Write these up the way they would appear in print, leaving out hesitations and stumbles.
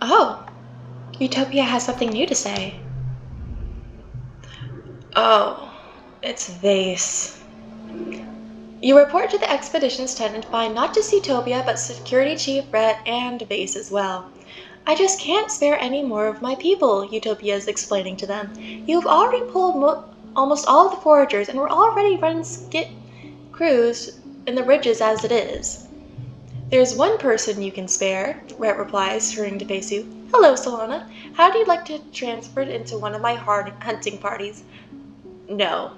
Oh, Utopia has something new to say. Oh, it's Vase. You report to the expedition's tent and find not just Utopia, but Security Chief Rhett and Vase as well. I just can't spare any more of my people, Utopia is explaining to them. You've already pulled almost all of the foragers, and we're already running skit crews in the ridges as it is. There's one person you can spare, Rhett replies, turning to face you. Hello, Solana. How do you like to transfer into one of my hunting parties? No.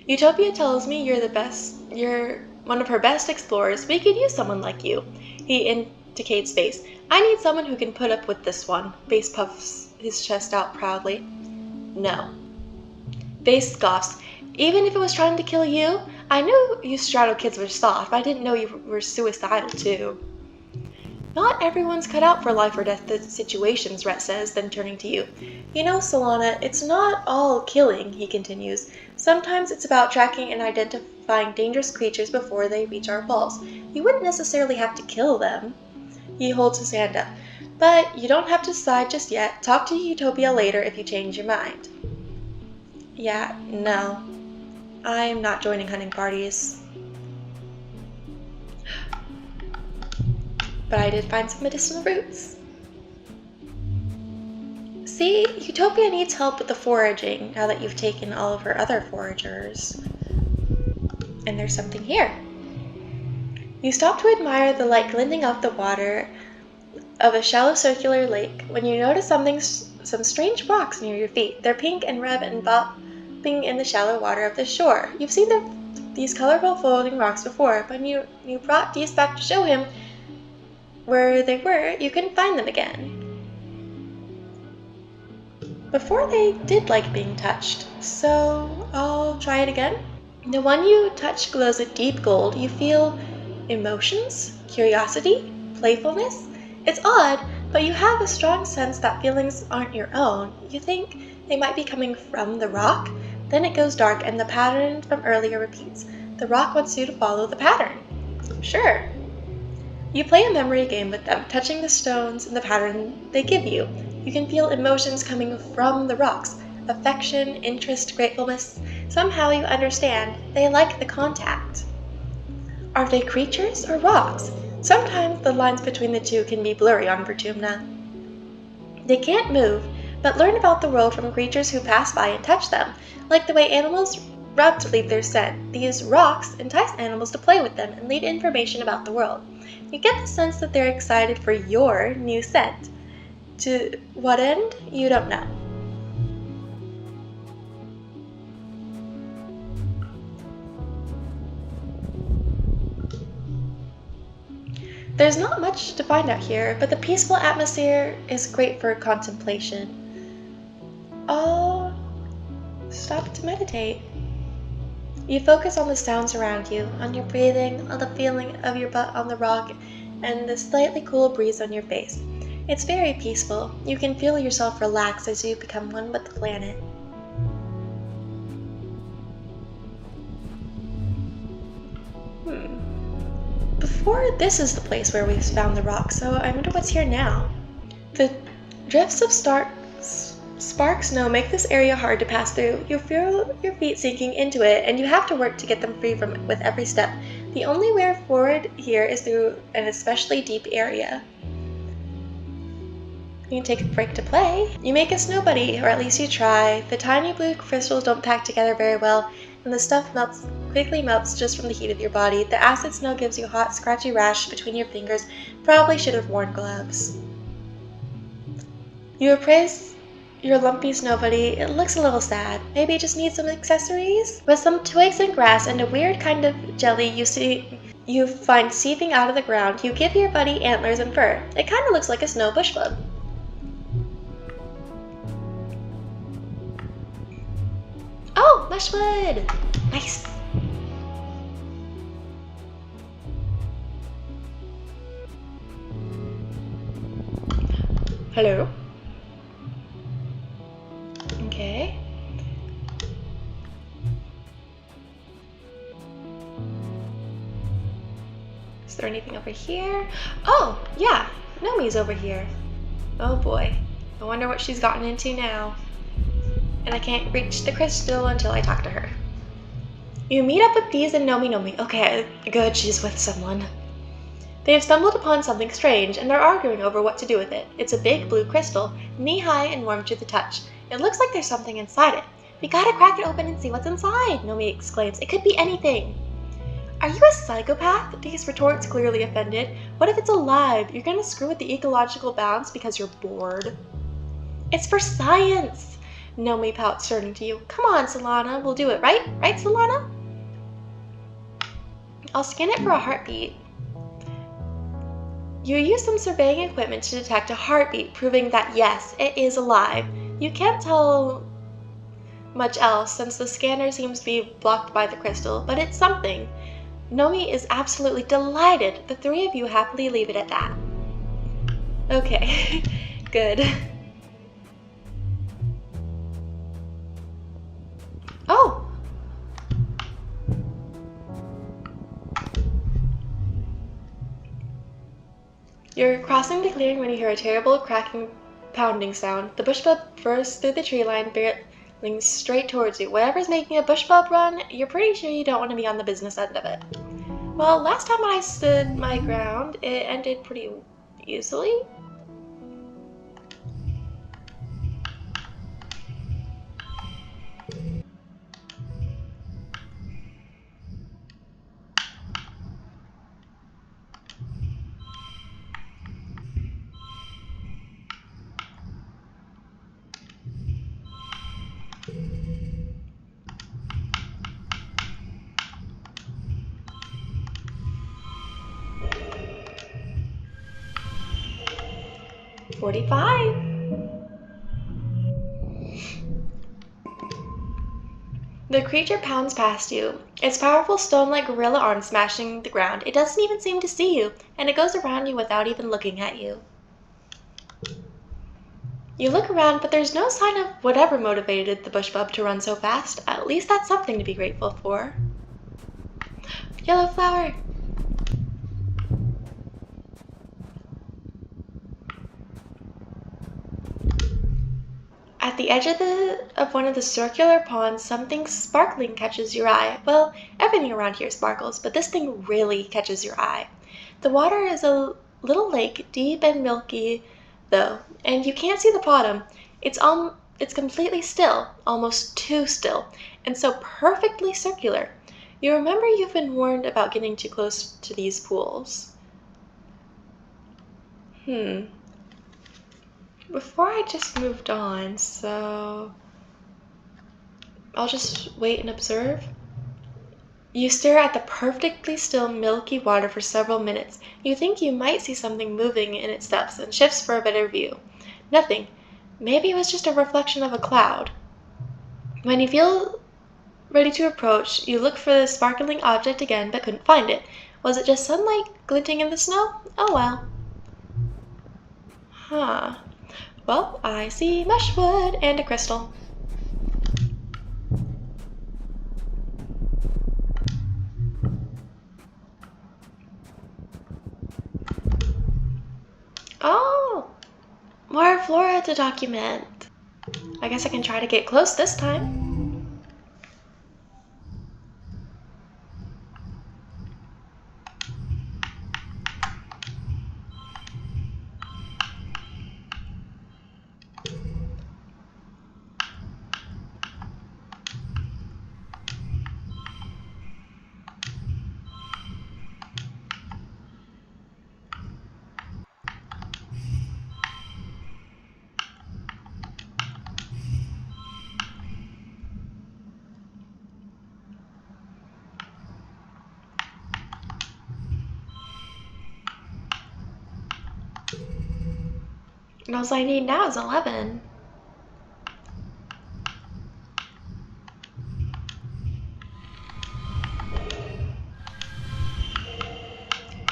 Utopia tells me you're one of her best explorers. We could use someone like you. He indicates Vase. I need someone who can put up with this one. Vase puffs his chest out proudly. No. Vase scoffs. Even if it was trying to kill you? I knew you Strato kids were soft, but I didn't know you were suicidal too. Not everyone's cut out for life or death situations, Rhett says, then turning to you. You know, Solana, it's not all killing, he continues. Sometimes it's about tracking and identifying dangerous creatures before they reach our falls. You wouldn't necessarily have to kill them. He holds his hand up. But you don't have to decide just yet. Talk to Utopia later if you change your mind. Yeah, no. I'm not joining hunting parties. But I did find some medicinal roots. See, Utopia needs help with the foraging now that you've taken all of her other foragers. And there's something here. You stop to admire the light glinting off the water of a shallow circular lake when you notice some strange rocks near your feet. They're pink and red and bobbing in the shallow water of the shore. You've seen these colorful floating rocks before, but when you brought these back to show him where they were, you couldn't find them again. Before they did like being touched, so I'll try it again. The one you touch glows a deep gold. You feel emotions, curiosity, playfulness. It's odd, but you have a strong sense that feelings aren't your own. You think they might be coming from the rock. Then it goes dark and the pattern from earlier repeats. The rock wants you to follow the pattern. Sure. You play a memory game with them, touching the stones and the pattern they give you. You can feel emotions coming from the rocks. Affection, interest, gratefulness. Somehow you understand they like the contact. Are they creatures or rocks? Sometimes the lines between the two can be blurry on Vertumna. They can't move, but learn about the world from creatures who pass by and touch them. Like the way animals rub to leave their scent, these rocks entice animals to play with them and lead information about the world. You get the sense that they're excited for your new scent. To what end, you don't know. There's not much to find out here, but the peaceful atmosphere is great for contemplation. I'll stop to meditate. You focus on the sounds around you, on your breathing, on the feeling of your butt on the rock, and the slightly cool breeze on your face. It's very peaceful. You can feel yourself relax as you become one with the planet. Before, this is the place where we found the rock, so I wonder what's here now. The drifts of spark snow make this area hard to pass through. You feel your feet sinking into it, and you have to work to get them free from it with every step. The only way forward here is through an especially deep area. You can take a break to play. You make a snow buddy, or at least you try. The tiny blue crystals don't pack together very well, and the stuff quickly melts just from the heat of your body. The acid snow gives you a hot, scratchy rash between your fingers. Probably should have worn gloves. You appraise your lumpy snow buddy. It looks a little sad. Maybe it just needs some accessories? With some twigs and grass and a weird kind of jelly you find seeping out of the ground, you give your buddy antlers and fur. It kind of looks like a snow bush bug. Oh, mushwood! Nice! Hello? Okay. Is there anything over here? Oh, yeah! Nomi's over here. Oh boy. I wonder what she's gotten into now. And I can't reach the crystal until I talk to her. You meet up with Bees and Nomi. Okay, good, she's with someone. They have stumbled upon something strange, and they're arguing over what to do with it. It's a big blue crystal, knee-high and warm to the touch. It looks like there's something inside it. We gotta crack it open and see what's inside, Nomi exclaims. It could be anything. Are you a psychopath? Bees retorts, clearly offended. What if it's alive? You're gonna screw with the ecological balance because you're bored? It's for science, Nomi pouts, turning to you. Come on, Solana, we'll do it, right? Right, Solana? I'll scan it for a heartbeat. You use some surveying equipment to detect a heartbeat, proving that yes, it is alive. You can't tell much else since the scanner seems to be blocked by the crystal, but it's something. Nomi is absolutely delighted. The three of you happily leave it at that. Okay, good. Oh! You're crossing the clearing when you hear a terrible cracking, pounding sound. The bush bub bursts through the tree line, barreling straight towards you. Whatever's making a bush bub run, you're pretty sure you don't want to be on the business end of it. Well, last time I stood my ground, it ended pretty easily. $45. The creature pounds past you, its powerful stone-like gorilla arms smashing the ground. It doesn't even seem to see you, and it goes around you without even looking at you. You look around, but there's no sign of whatever motivated the bush bub to run so fast. At least that's something to be grateful for. Yellow flower! At the edge of one of the circular ponds, something sparkling catches your eye. Well, everything around here sparkles, but this thing really catches your eye. The water is a little lake, deep and milky, though, and you can't see the bottom. It's completely still, almost too still, and so perfectly circular. You remember you've been warned about getting too close to these pools. Before I just moved on, so I'll just wait and observe. You stare at the perfectly still milky water for several minutes. You think you might see something moving in its depths and shifts for a better view. Nothing. Maybe it was just a reflection of a cloud. When you feel ready to approach, you look for the sparkling object again but couldn't find it. Was it just sunlight glinting in the snow? Oh well. Huh. Well, I see meshwood and a crystal. Oh! More flora to document. I guess I can try to get close this time. And all I need now is 11.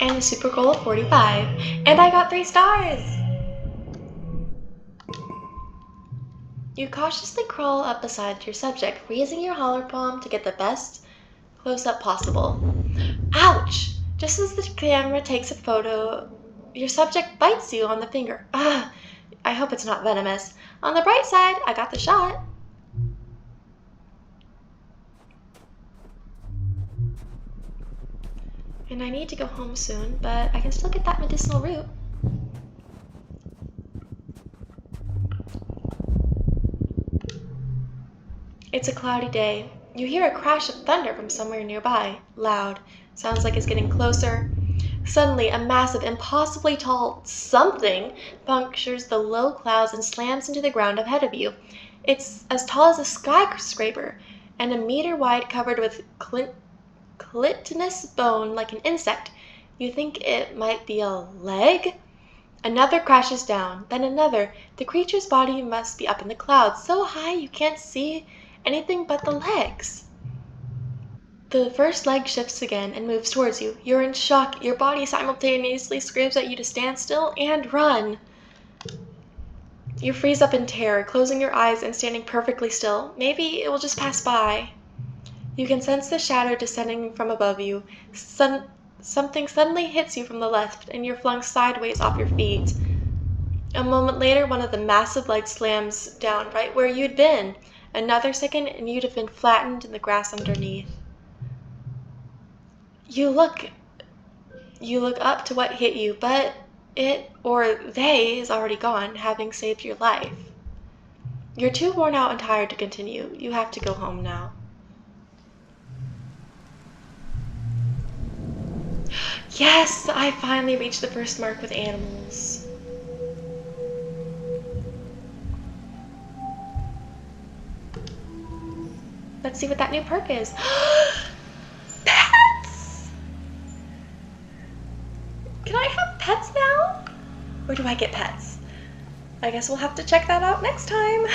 And a super goal of 45. And I got 3 stars! You cautiously crawl up beside your subject, raising your hollow palm to get the best close-up possible. Ouch! Just as the camera takes a photo, Your subject bites you on the finger. Ugh, I hope it's not venomous. On the bright side, I got the shot. And I need to go home soon, but I can still get that medicinal root. It's a cloudy day. You hear a crash of thunder from somewhere nearby. Loud. Sounds like it's getting closer. Suddenly, a massive, impossibly tall something punctures the low clouds and slams into the ground ahead of you. It's as tall as a skyscraper, and a meter wide, covered with chitinous bone like an insect. You think it might be a leg? Another crashes down, then another. The creature's body must be up in the clouds, so high you can't see anything but the legs. The first leg shifts again and moves towards you. You're in shock. Your body simultaneously screams at you to stand still and run. You freeze up in terror, closing your eyes and standing perfectly still. Maybe it will just pass by. You can sense the shadow descending from above you. Something suddenly hits you from the left, and you're flung sideways off your feet. A moment later, one of the massive legs slams down right where you'd been. Another second, and you'd have been flattened in the grass underneath. You look up to what hit you, but it, or they, is already gone, having saved your life. You're too worn out and tired to continue. You have to go home now. Yes, I finally reached the first mark with animals. Let's see what that new perk is. Pets! Can I have pets now? Or do I get pets? I guess we'll have to check that out next time.